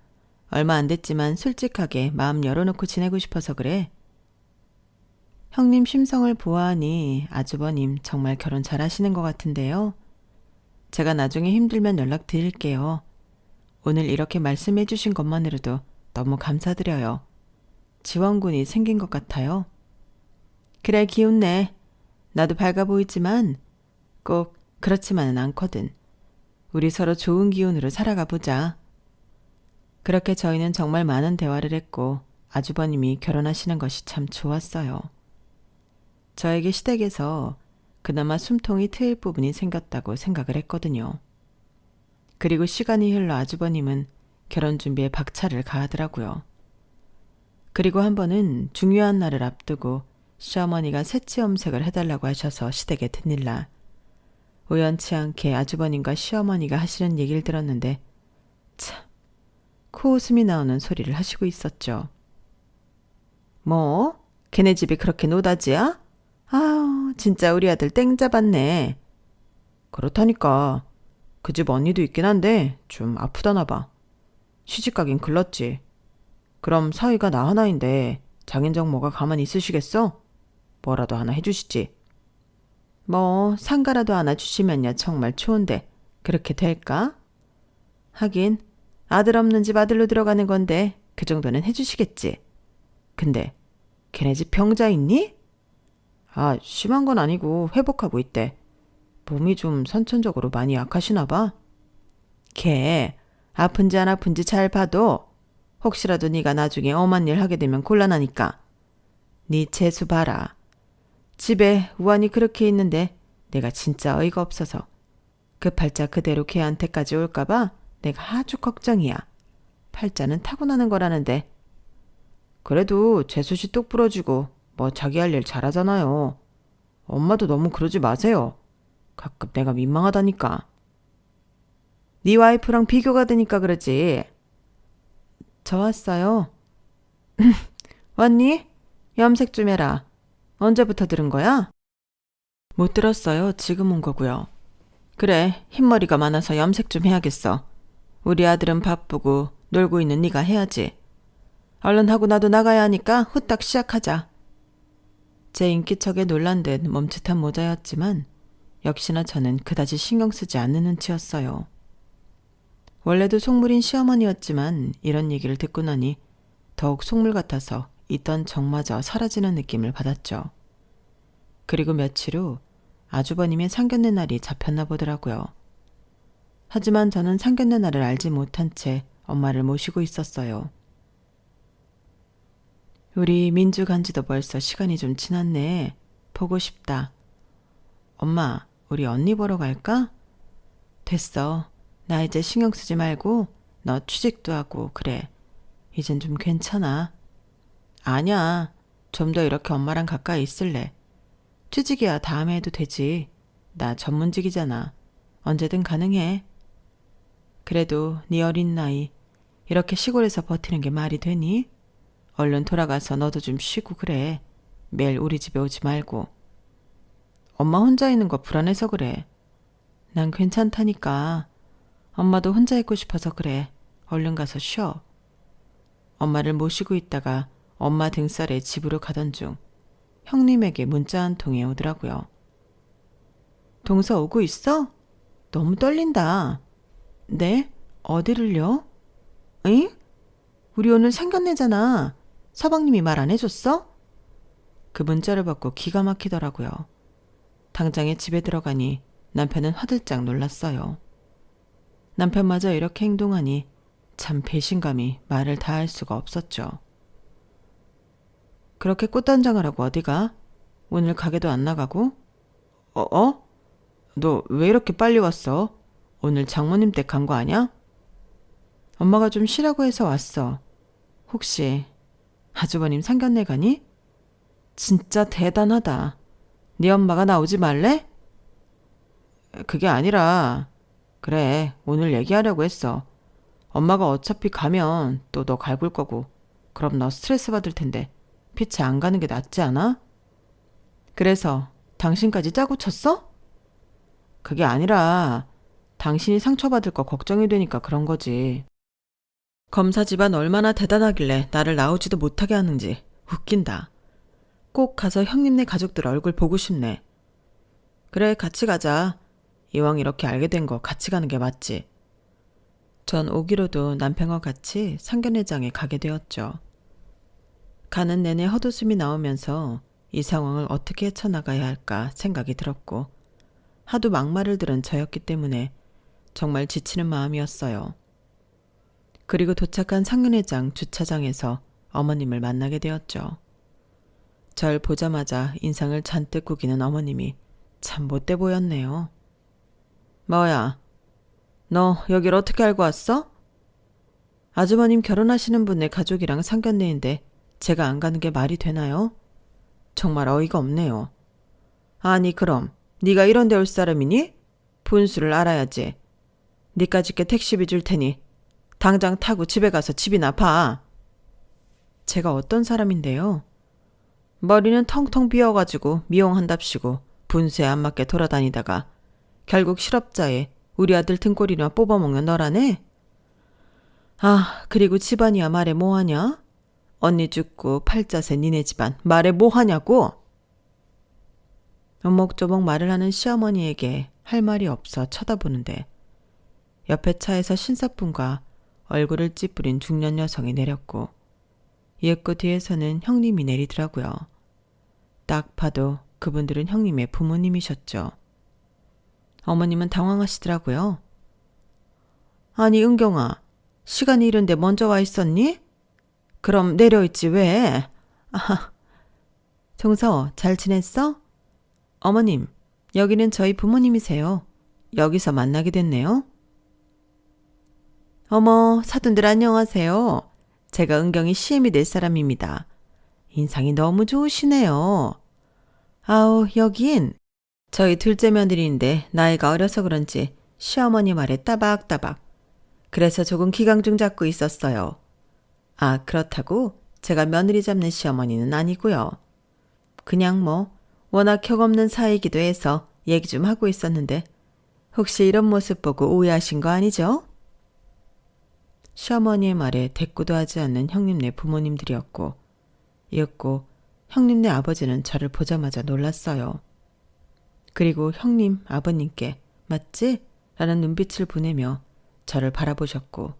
얼마 안 됐지만 솔직하게 마음 열어놓고 지내고 싶어서 그래. 형님 심성을 보아하니 아주버님 정말 결혼 잘하시는 것 같은데요. 제가 나중에 힘들면 연락드릴게요. 오늘 이렇게 말씀해 주신 것만으로도 너무 감사드려요. 지원군이 생긴 것 같아요. 그래, 기운내. 나도 밝아 보이지만 꼭 그렇지만은 않거든. 우리 서로 좋은 기운으로 살아가 보자. 그렇게 저희는 정말 많은 대화를 했고 아주버님이 결혼하시는 것이 참 좋았어요. 저에게 시댁에서 그나마 숨통이 트일 부분이 생겼다고 생각을 했거든요. 그리고 시간이 흘러 아주버님은 결혼 준비에 박차를 가하더라고요. 그리고 한 번은 중요한 날을 앞두고 시어머니가 새치 염색을 해달라고 하셔서 시댁에 드릴 날 우연치 않게 아주버님과 시어머니가 하시는 얘기를 들었는데 참 코웃음이 나오는 소리를 하시고 있었죠. 뭐? 걔네 집이 그렇게 노다지야? 아우 진짜 우리 아들 땡 잡았네. 그렇다니까. 그 집 언니도 있긴 한데 좀 아프다나 봐. 시집가긴 글렀지. 그럼 사위가 나 하나인데 장인정 뭐가 가만히 있으시겠어? 뭐라도 하나 해주시지. 뭐 상가라도 하나 주시면야 정말 좋은데 그렇게 될까? 하긴 아들 없는 집 아들로 들어가는 건데 그 정도는 해주시겠지. 근데 걔네 집 병자 있니? 아, 심한 건 아니고 회복하고 있대. 몸이 좀 선천적으로 많이 약하시나 봐. 걔 아픈지 안 아픈지 잘 봐도 혹시라도 네가 나중에 엄한 일 하게 되면 곤란하니까. 네 재수 봐라. 집에 우환이 그렇게 있는데 내가 진짜 어이가 없어서 그 팔자 그대로 걔한테까지 올까봐 내가 아주 걱정이야. 팔자는 타고나는 거라는데. 그래도 재수씨 똑 부러지고 뭐 자기 할 일 잘하잖아요. 엄마도 너무 그러지 마세요. 가끔 내가 민망하다니까. 네 와이프랑 비교가 되니까 그러지. 저 왔어요. 왔니? 염색 좀 해라. 언제부터 들은 거야? 못 들었어요. 지금 온 거고요. 그래, 흰머리가 많아서 염색 좀 해야겠어. 우리 아들은 바쁘고 놀고 있는 네가 해야지. 얼른 하고 나도 나가야 하니까 후딱 시작하자. 제 인기척에 놀란 듯 멈칫한 모자였지만 역시나 저는 그다지 신경 쓰지 않는 눈치였어요. 원래도 속물인 시어머니였지만 이런 얘기를 듣고 나니 더욱 속물 같아서 있던 정마저 사라지는 느낌을 받았죠. 그리고 며칠 후 아주버님의 상견례 날이 잡혔나 보더라고요. 하지만 저는 상견례 날을 알지 못한 채 엄마를 모시고 있었어요. 우리 민주 간지도 벌써 시간이 좀 지났네. 보고 싶다. 엄마, 우리 언니 보러 갈까? 됐어. 나 이제 신경 쓰지 말고 너 취직도 하고 그래. 이젠 좀 괜찮아. 아니야. 좀 더 이렇게 엄마랑 가까이 있을래. 취직이야 다음에 해도 되지. 나 전문직이잖아. 언제든 가능해. 그래도 네 어린 나이 이렇게 시골에서 버티는 게 말이 되니? 얼른 돌아가서 너도 좀 쉬고 그래. 매일 우리 집에 오지 말고. 엄마 혼자 있는 거 불안해서 그래. 난 괜찮다니까. 엄마도 혼자 있고 싶어서 그래. 얼른 가서 쉬어. 엄마를 모시고 있다가 엄마 등살에 집으로 가던 중 형님에게 문자 한 통이 오더라고요. 동서 오고 있어? 너무 떨린다. 네? 어디를요? 응? 우리 오늘 상견례잖아. 서방님이 말 안 해줬어? 그 문자를 받고 기가 막히더라고요. 당장에 집에 들어가니 남편은 화들짝 놀랐어요. 남편마저 이렇게 행동하니 참 배신감이 말을 다할 수가 없었죠. 그렇게 꽃단장을 하고 어디가? 오늘 가게도 안 나가고? 너 왜 이렇게 빨리 왔어? 오늘 장모님 댁 간 거 아냐? 엄마가 좀 쉬라고 해서 왔어. 혹시 아주버님 상견례 가니? 진짜 대단하다. 네 엄마가 나오지 말래? 그게 아니라 그래 오늘 얘기하려고 했어. 엄마가 어차피 가면 또 너 갈굴 거고 그럼 너 스트레스 받을 텐데 피치 안 가는 게 낫지 않아? 그래서 당신까지 짜고 쳤어? 그게 아니라 당신이 상처받을 거 걱정이 되니까 그런 거지. 검사 집안 얼마나 대단하길래 나를 나오지도 못하게 하는지 웃긴다. 꼭 가서 형님네 가족들 얼굴 보고 싶네. 그래 같이 가자. 이왕 이렇게 알게 된 거 같이 가는 게 맞지. 전 오기로도 남편과 같이 상견례장에 가게 되었죠. 가는 내내 헛웃음이 나오면서 이 상황을 어떻게 헤쳐나가야 할까 생각이 들었고 하도 막말을 들은 저였기 때문에 정말 지치는 마음이었어요. 그리고 도착한 상견례장 주차장에서 어머님을 만나게 되었죠. 절 보자마자 인상을 잔뜩 구기는 어머님이 참 못돼 보였네요. 뭐야, 너 여길 어떻게 알고 왔어? 아주버님 결혼하시는 분의 가족이랑 상견례인데 제가 안 가는 게 말이 되나요? 정말 어이가 없네요. 아니 그럼 네가 이런 데 올 사람이니? 분수를 알아야지. 니까짓게 택시비 줄 테니 당장 타고 집에 가서 집이나 봐. 제가 어떤 사람인데요? 머리는 텅텅 비어가지고 미용한답시고 분수에 안 맞게 돌아다니다가 결국 실업자에 우리 아들 등골이나 뽑아먹는 너라네? 아, 그리고 집안이야 말해 뭐하냐? 언니 죽고 팔자세 니네 집안 말해 뭐하냐고? 오목조목 말을 하는 시어머니에게 할 말이 없어 쳐다보는데 옆에 차에서 신사분과 얼굴을 찌푸린 중년 여성이 내렸고 이윽고 뒤에서는 형님이 내리더라고요. 딱 봐도 그분들은 형님의 부모님이셨죠. 어머님은 당황하시더라고요. 아니 은경아, 시간이 이른데 먼저 와 있었니? 그럼 내려있지 왜? 아하. 동서 잘 지냈어? 어머님, 여기는 저희 부모님이세요. 여기서 만나게 됐네요. 어머, 사돈들 안녕하세요. 제가 은경이 시엠이 될 사람입니다. 인상이 너무 좋으시네요. 아우, 여긴 저희 둘째 며느리인데 나이가 어려서 그런지 시어머니 말에 따박따박. 그래서 조금 기강중 잡고 있었어요. 아, 그렇다고 제가 며느리 잡는 시어머니는 아니고요. 그냥 뭐 워낙 격없는 사이이기도 해서 얘기 좀 하고 있었는데 혹시 이런 모습 보고 오해하신 거 아니죠? 시어머니의 말에 대꾸도 하지 않는 형님네 부모님들이었고 이었고 형님네 아버지는 저를 보자마자 놀랐어요. 그리고 형님 아버님께 맞지? 라는 눈빛을 보내며 저를 바라보셨고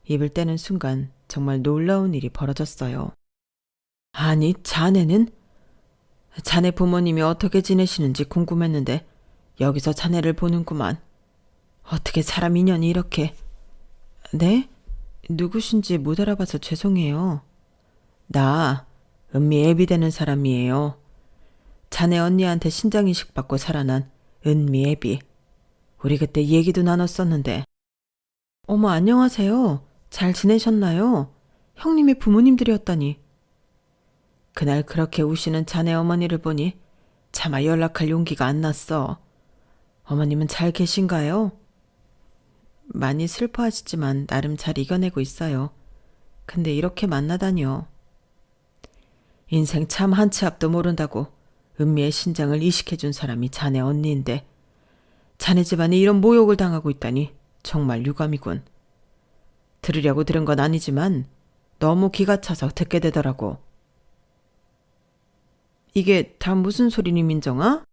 입을 떼는 순간 정말 놀라운 일이 벌어졌어요. 아니, 자네는? 자네 부모님이 어떻게 지내시는지 궁금했는데 여기서 자네를 보는구만. 어떻게 사람 인연이 이렇게... 네? 누구신지 못 알아봐서 죄송해요. 나 은미 애비 되는 사람이에요. 자네 언니한테 신장이식 받고 살아난 은미 애비. 우리 그때 얘기도 나눴었는데. 어머, 안녕하세요. 잘 지내셨나요? 형님의 부모님들이었다니. 그날 그렇게 우시는 자네 어머니를 보니 차마 연락할 용기가 안 났어. 어머님은 잘 계신가요? 많이 슬퍼하시지만 나름 잘 이겨내고 있어요. 근데 이렇게 만나다니요. 인생 참 한 치 앞도 모른다고 은미의 신장을 이식해준 사람이 자네 언니인데 자네 집안이 이런 모욕을 당하고 있다니 정말 유감이군. 들으려고 들은 건 아니지만 너무 기가 차서 듣게 되더라고. 이게 다 무슨 소리니 민정아?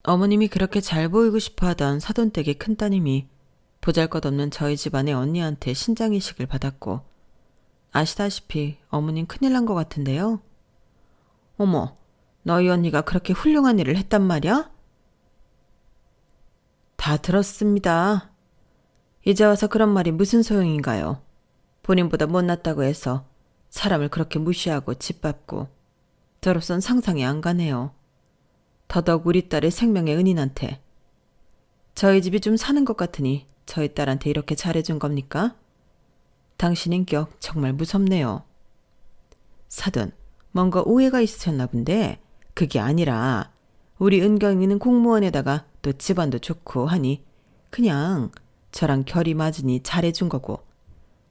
어머님이 그렇게 잘 보이고 싶어하던 사돈댁의 큰따님이 보잘것없는 저희 집안의 언니한테 신장이식을 받았고 아시다시피 어머님 큰일 난 것 같은데요. 어머, 너희 언니가 그렇게 훌륭한 일을 했단 말이야? 다 들었습니다. 이제 와서 그런 말이 무슨 소용인가요? 본인보다 못났다고 해서 사람을 그렇게 무시하고 짓밟고 저로선 상상이 안 가네요. 더더욱 우리 딸의 생명의 은인한테. 저희 집이 좀 사는 것 같으니 저희 딸한테 이렇게 잘해준 겁니까? 당신 인격 정말 무섭네요. 사돈, 뭔가 오해가 있으셨나 본데 그게 아니라 우리 은경이는 공무원에다가 또 집안도 좋고 하니 그냥 저랑 결이 맞으니 잘해준 거고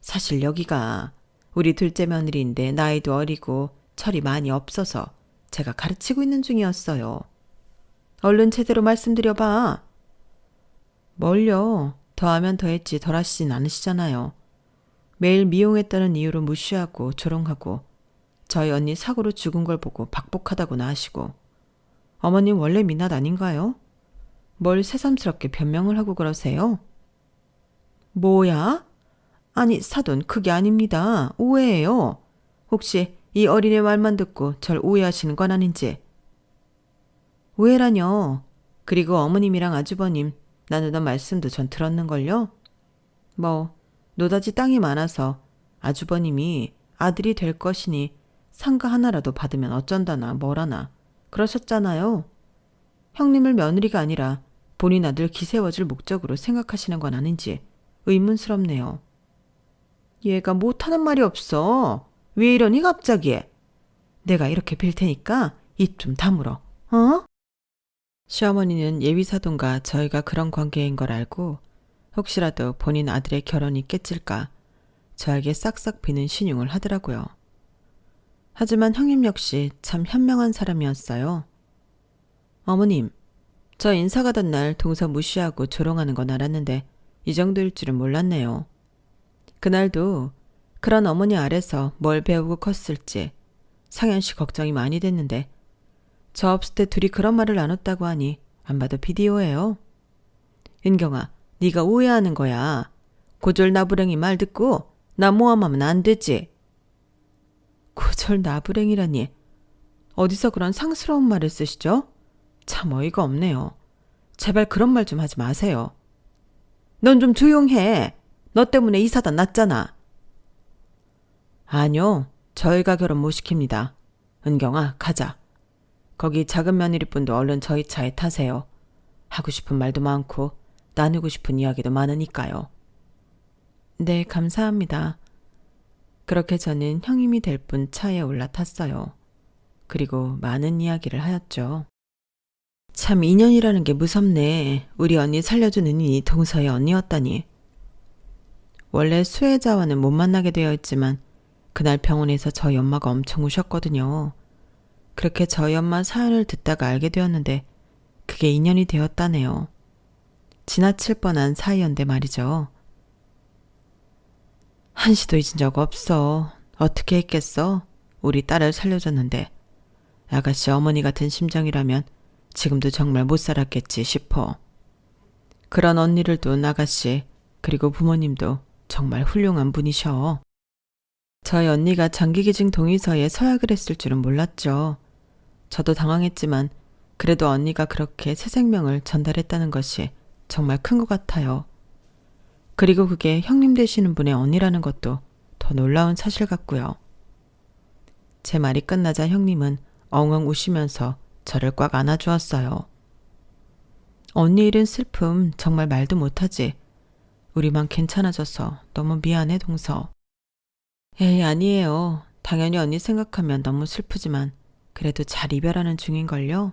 사실 여기가 우리 둘째 며느리인데 나이도 어리고 철이 많이 없어서 제가 가르치고 있는 중이었어요. 얼른 제대로 말씀드려봐. 뭘요? 더하면 더했지 덜하시진 않으시잖아요. 매일 미용했다는 이유로 무시하고 조롱하고 저희 언니 사고로 죽은 걸 보고 박복하다고나 하시고 어머님 원래 민낯 아닌가요? 뭘 새삼스럽게 변명을 하고 그러세요? 뭐야? 아니 사돈 그게 아닙니다. 오해예요. 혹시 이 어린애 말만 듣고 절 오해하시는 건 아닌지. 오해라뇨. 그리고 어머님이랑 아주버님 나누던 말씀도 전 들었는걸요. 뭐 노다지 땅이 많아서 아주버님이 아들이 될 것이니 상가 하나라도 받으면 어쩐다나 뭐라나 그러셨잖아요. 형님을 며느리가 아니라 본인 아들 기세워줄 목적으로 생각하시는 건 아닌지 의문스럽네요. 얘가 못하는 말이 없어. 왜 이러니 갑자기? 내가 이렇게 빌 테니까 입 좀 다물어. 어? 시어머니는 예비사돈과 저희가 그런 관계인 걸 알고 혹시라도 본인 아들의 결혼이 깨질까 저에게 싹싹 비는 신용을 하더라고요. 하지만 형님 역시 참 현명한 사람이었어요. 어머님, 저 인사 가던 날 동서 무시하고 조롱하는 건 알았는데 이 정도일 줄은 몰랐네요. 그날도 그런 어머니 아래서 뭘 배우고 컸을지 상현 씨 걱정이 많이 됐는데 저 없을 때 둘이 그런 말을 나눴다고 하니 안 봐도 비디오예요. 은경아, 네가 오해하는 거야. 고졸 나부랭이 말 듣고 나 모함하면 안 되지. 고졸 나부랭이라니. 어디서 그런 상스러운 말을 쓰시죠? 참 어이가 없네요. 제발 그런 말 좀 하지 마세요. 넌 좀 조용해. 너 때문에 이 사단 났잖아. 아니요. 저희가 결혼 못 시킵니다. 은경아, 가자. 거기 작은 며느리분도 얼른 저희 차에 타세요. 하고 싶은 말도 많고 나누고 싶은 이야기도 많으니까요. 네, 감사합니다. 그렇게 저는 형님이 될 분 차에 올라탔어요. 그리고 많은 이야기를 하였죠. 참 인연이라는 게 무섭네. 우리 언니 살려준 은인이 동서의 언니였다니. 원래 수혜자와는 못 만나게 되어 있지만 그날 병원에서 저희 엄마가 엄청 우셨거든요. 그렇게 저희 엄마 사연을 듣다가 알게 되었는데 그게 인연이 되었다네요. 지나칠 뻔한 사이였는데 말이죠. 한시도 잊은 적 없어. 어떻게 했겠어? 우리 딸을 살려줬는데 아가씨 어머니 같은 심정이라면 지금도 정말 못 살았겠지 싶어. 그런 언니를 둔 아가씨 그리고 부모님도 정말 훌륭한 분이셔. 저희 언니가 장기기증 동의서에 서약을 했을 줄은 몰랐죠. 저도 당황했지만 그래도 언니가 그렇게 새 생명을 전달했다는 것이 정말 큰 것 같아요. 그리고 그게 형님 되시는 분의 언니라는 것도 더 놀라운 사실 같고요. 제 말이 끝나자 형님은 엉엉 우시면서 저를 꽉 안아주었어요. 언니 일은 슬픔 정말 말도 못하지. 우리만 괜찮아져서 너무 미안해 동서. 에이 아니에요. 당연히 언니 생각하면 너무 슬프지만 그래도 잘 이별하는 중인걸요.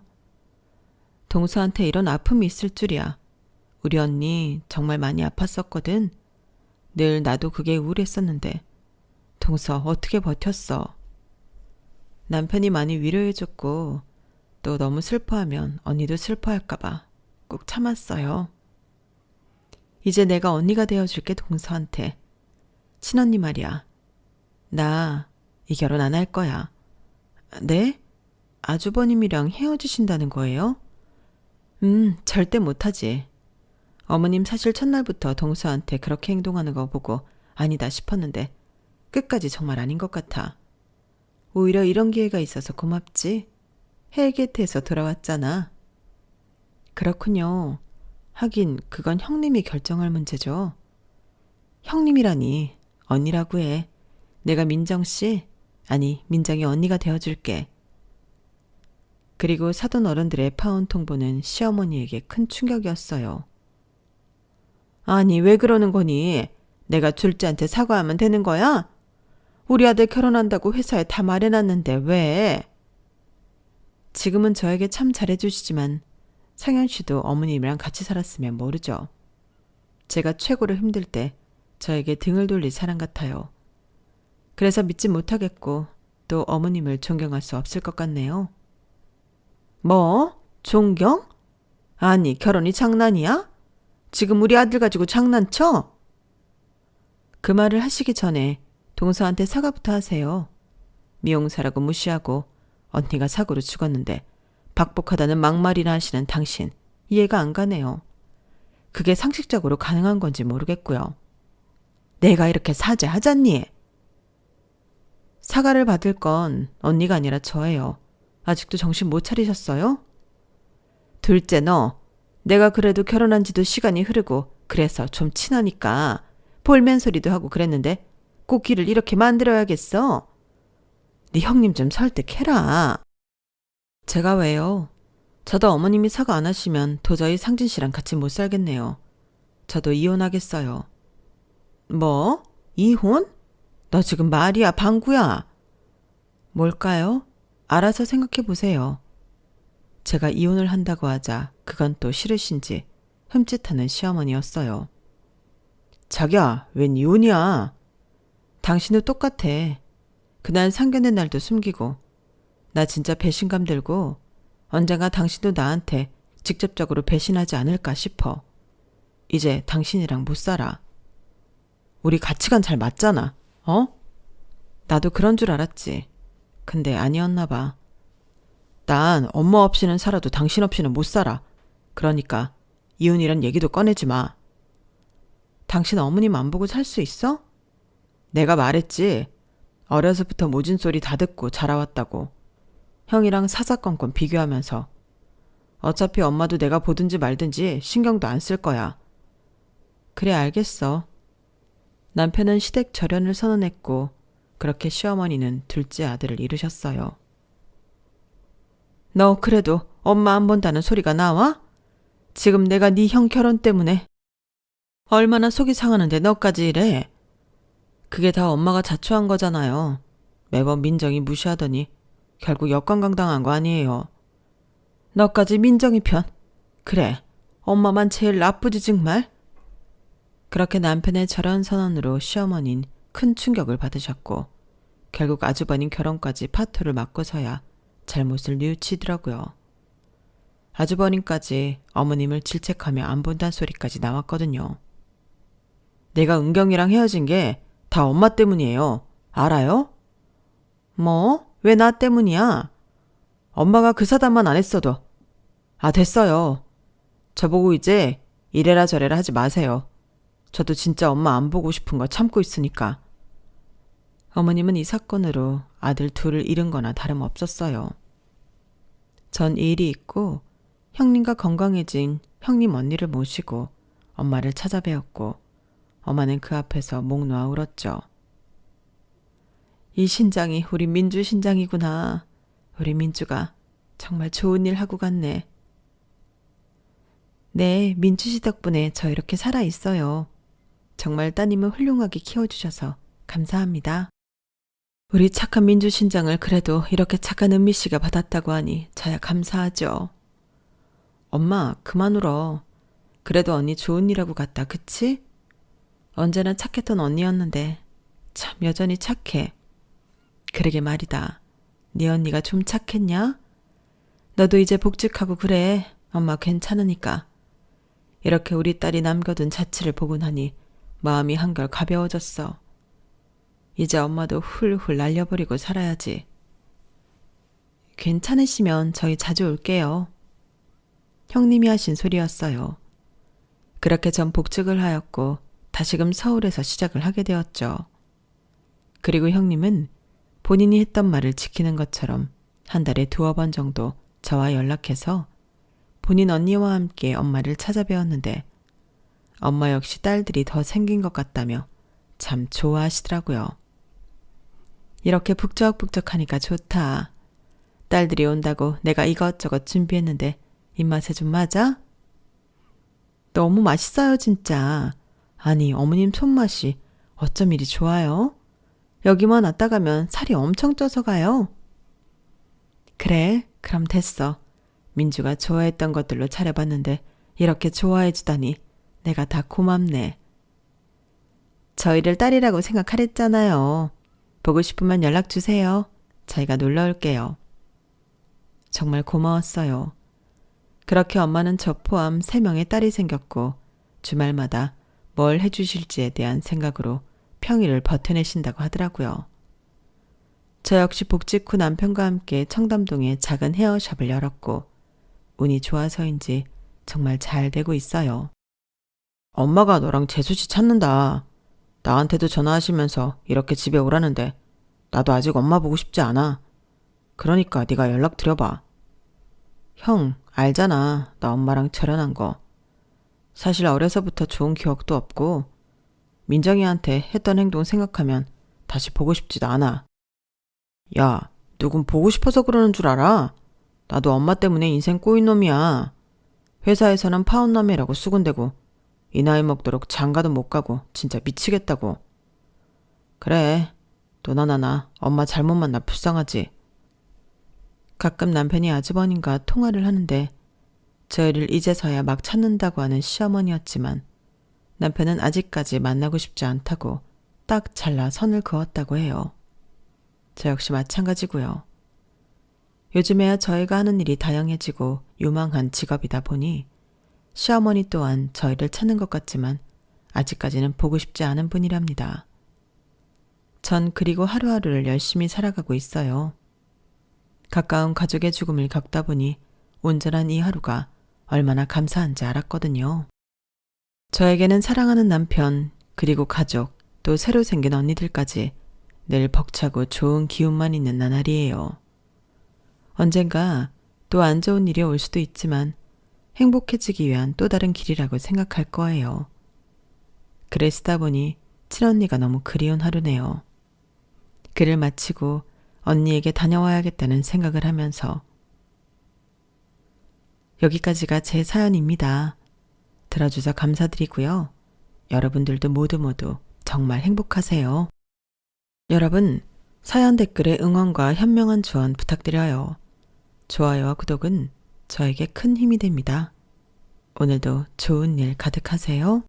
동서한테 이런 아픔이 있을 줄이야. 우리 언니 정말 많이 아팠었거든. 늘 나도 그게 우울했었는데 동서 어떻게 버텼어. 남편이 많이 위로해줬고 또 너무 슬퍼하면 언니도 슬퍼할까봐 꼭 참았어요. 이제 내가 언니가 되어줄게 동서한테. 친언니 말이야. 나 이 결혼 안 할 거야. 네? 아주버님이랑 헤어지신다는 거예요? 절대 못하지. 어머님 사실 첫날부터 동서한테 그렇게 행동하는 거 보고 아니다 싶었는데 끝까지 정말 아닌 것 같아. 오히려 이런 기회가 있어서 고맙지. 헬게트에서 돌아왔잖아. 그렇군요. 하긴 그건 형님이 결정할 문제죠. 형님이라니 언니라고 해. 내가 민정씨, 아니 민정이 언니가 되어줄게. 그리고 사돈 어른들의 파혼 통보는 시어머니에게 큰 충격이었어요. 아니 왜 그러는 거니? 내가 둘째한테 사과하면 되는 거야? 우리 아들 결혼한다고 회사에 다 말해놨는데 왜? 지금은 저에게 참 잘해주시지만 상현 씨도 어머님이랑 같이 살았으면 모르죠. 제가 최고로 힘들 때 저에게 등을 돌릴 사람 같아요. 그래서 믿지 못하겠고 또 어머님을 존경할 수 없을 것 같네요. 뭐? 존경? 아니 결혼이 장난이야? 지금 우리 아들 가지고 장난쳐? 그 말을 하시기 전에 동서한테 사과부터 하세요. 미용사라고 무시하고 언니가 사고로 죽었는데 박복하다는 막말이나 하시는 당신 이해가 안 가네요. 그게 상식적으로 가능한 건지 모르겠고요. 내가 이렇게 사죄하잖니? 사과를 받을 건 언니가 아니라 저예요. 아직도 정신 못 차리셨어요? 둘째 너, 내가 그래도 결혼한 지도 시간이 흐르고 그래서 좀 친하니까 볼멘소리도 하고 그랬는데 꼭 길을 이렇게 만들어야겠어? 네 형님 좀 설득해라. 제가 왜요? 저도 어머님이 사과 안 하시면 도저히 상진 씨랑 같이 못 살겠네요. 저도 이혼하겠어요. 뭐? 이혼? 너 지금 말이야 방구야? 뭘까요? 알아서 생각해 보세요. 제가 이혼을 한다고 하자 그건 또 싫으신지 흠칫하는 시어머니였어요. 자기야, 웬 이혼이야? 당신도 똑같아. 그날 상견례 날도 숨기고 나 진짜 배신감 들고 언젠가 당신도 나한테 직접적으로 배신하지 않을까 싶어. 이제 당신이랑 못 살아. 우리 가치관 잘 맞잖아. 어? 나도 그런 줄 알았지. 근데 아니었나 봐. 난 엄마 없이는 살아도 당신 없이는 못 살아. 그러니까 이혼이란 얘기도 꺼내지 마. 당신 어머님 안 보고 살 수 있어? 내가 말했지. 어려서부터 모진 소리 다 듣고 자라왔다고. 형이랑 사사건건 비교하면서. 어차피 엄마도 내가 보든지 말든지 신경도 안 쓸 거야. 그래 알겠어. 남편은 시댁 절연을 선언했고 그렇게 시어머니는 둘째 아들을 잃으셨어요. 너 그래도 엄마 안 본다는 소리가 나와? 지금 내가 네 형 결혼 때문에 얼마나 속이 상하는데 너까지 이래? 그게 다 엄마가 자초한 거잖아요. 매번 민정이 무시하더니 결국 역관광당한 거 아니에요. 너까지 민정이 편? 그래, 엄마만 제일 나쁘지 정말? 그렇게 남편의 절연 선언으로 시어머니는 큰 충격을 받으셨고 결국 아주버님 결혼까지 파토를 맞고서야 잘못을 뉘우치더라고요. 아주버님까지 어머님을 질책하며 안 본다는 소리까지 나왔거든요. 내가 은경이랑 헤어진 게 다 엄마 때문이에요. 알아요? 뭐? 왜 나 때문이야? 엄마가 그 사단만 안 했어도. 됐어요. 저보고 이제 이래라 저래라 하지 마세요. 저도 진짜 엄마 안 보고 싶은 거 참고 있으니까. 어머님은 이 사건으로 아들 둘을 잃은 거나 다름없었어요. 전 일이 있고 형님과 건강해진 형님 언니를 모시고 엄마를 찾아뵈었고 엄마는 그 앞에서 목 놓아 울었죠. 이 신장이 우리 민주 신장이구나. 우리 민주가 정말 좋은 일 하고 갔네. 네, 민주 씨 덕분에 저 이렇게 살아있어요. 정말 따님을 훌륭하게 키워주셔서 감사합니다. 우리 착한 민주 신장을 그래도 이렇게 착한 은미 씨가 받았다고 하니 저야 감사하죠. 엄마, 그만 울어. 그래도 언니 좋은 일하고 갔다, 그치? 언제나 착했던 언니였는데 참 여전히 착해. 그러게 말이다. 네 언니가 좀 착했냐? 너도 이제 복직하고 그래. 엄마 괜찮으니까. 이렇게 우리 딸이 남겨둔 자취를 보고 나니 마음이 한결 가벼워졌어. 이제 엄마도 훌훌 날려버리고 살아야지. 괜찮으시면 저희 자주 올게요. 형님이 하신 소리였어요. 그렇게 전 복직을 하였고 다시금 서울에서 시작을 하게 되었죠. 그리고 형님은 본인이 했던 말을 지키는 것처럼 한 달에 2-번 정도 저와 연락해서 본인 언니와 함께 엄마를 찾아뵈었는데 엄마 역시 딸들이 더 생긴 것 같다며 참 좋아하시더라고요. 이렇게 북적북적하니까 좋다. 딸들이 온다고 내가 이것저것 준비했는데 입맛에 좀 맞아? 너무 맛있어요 진짜. 아니 어머님 손맛이 어쩜 이리 좋아요? 여기만 왔다 가면 살이 엄청 쪄서 가요. 그래, 그럼 됐어. 민주가 좋아했던 것들로 차려봤는데 이렇게 좋아해 주다니 내가 다 고맙네. 저희를 딸이라고 생각하랬잖아요. 보고 싶으면 연락 주세요. 저희가 놀러 올게요. 정말 고마웠어요. 그렇게 엄마는 저 포함 3명의 딸이 생겼고 주말마다 뭘 해주실지에 대한 생각으로 평일을 버텨내신다고 하더라고요. 저 역시 복직 후 남편과 함께 청담동에 작은 헤어샵을 열었고 운이 좋아서인지 정말 잘 되고 있어요. 엄마가 너랑 재수씨 찾는다. 나한테도 전화하시면서 이렇게 집에 오라는데 나도 아직 엄마 보고 싶지 않아. 그러니까 네가 연락 드려봐. 형, 알잖아. 나 엄마랑 절연한 거. 사실 어려서부터 좋은 기억도 없고 민정이한테 했던 행동 생각하면 다시 보고 싶지도 않아. 야, 누군 보고 싶어서 그러는 줄 알아? 나도 엄마 때문에 인생 꼬인 놈이야. 회사에서는 파혼남이라고 수군대고 이 나이 먹도록 장가도 못 가고 진짜 미치겠다고. 그래, 너나 나나 엄마 잘못 만나 불쌍하지. 가끔 남편이 아주버님과 통화를 하는데 저희를 이제서야 막 찾는다고 하는 시어머니였지만 남편은 아직까지 만나고 싶지 않다고 딱 잘라 선을 그었다고 해요. 저 역시 마찬가지고요. 요즘에야 저희가 하는 일이 다양해지고 유망한 직업이다 보니 시어머니 또한 저희를 찾는 것 같지만 아직까지는 보고 싶지 않은 분이랍니다. 전 그리고 하루하루를 열심히 살아가고 있어요. 가까운 가족의 죽음을 겪다 보니 온전한 이 하루가 얼마나 감사한지 알았거든요. 저에게는 사랑하는 남편, 그리고 가족, 또 새로 생긴 언니들까지 늘 벅차고 좋은 기운만 있는 나날이에요. 언젠가 또 안 좋은 일이 올 수도 있지만 행복해지기 위한 또 다른 길이라고 생각할 거예요. 글을 쓰다 보니 친언니가 너무 그리운 하루네요. 글을 마치고 언니에게 다녀와야겠다는 생각을 하면서 여기까지가 제 사연입니다. 들어주셔서 감사드리고요. 여러분들도 모두 정말 행복하세요. 여러분, 사연 댓글에 응원과 현명한 조언 부탁드려요. 좋아요와 구독은 저에게 큰 힘이 됩니다. 오늘도 좋은 일 가득하세요.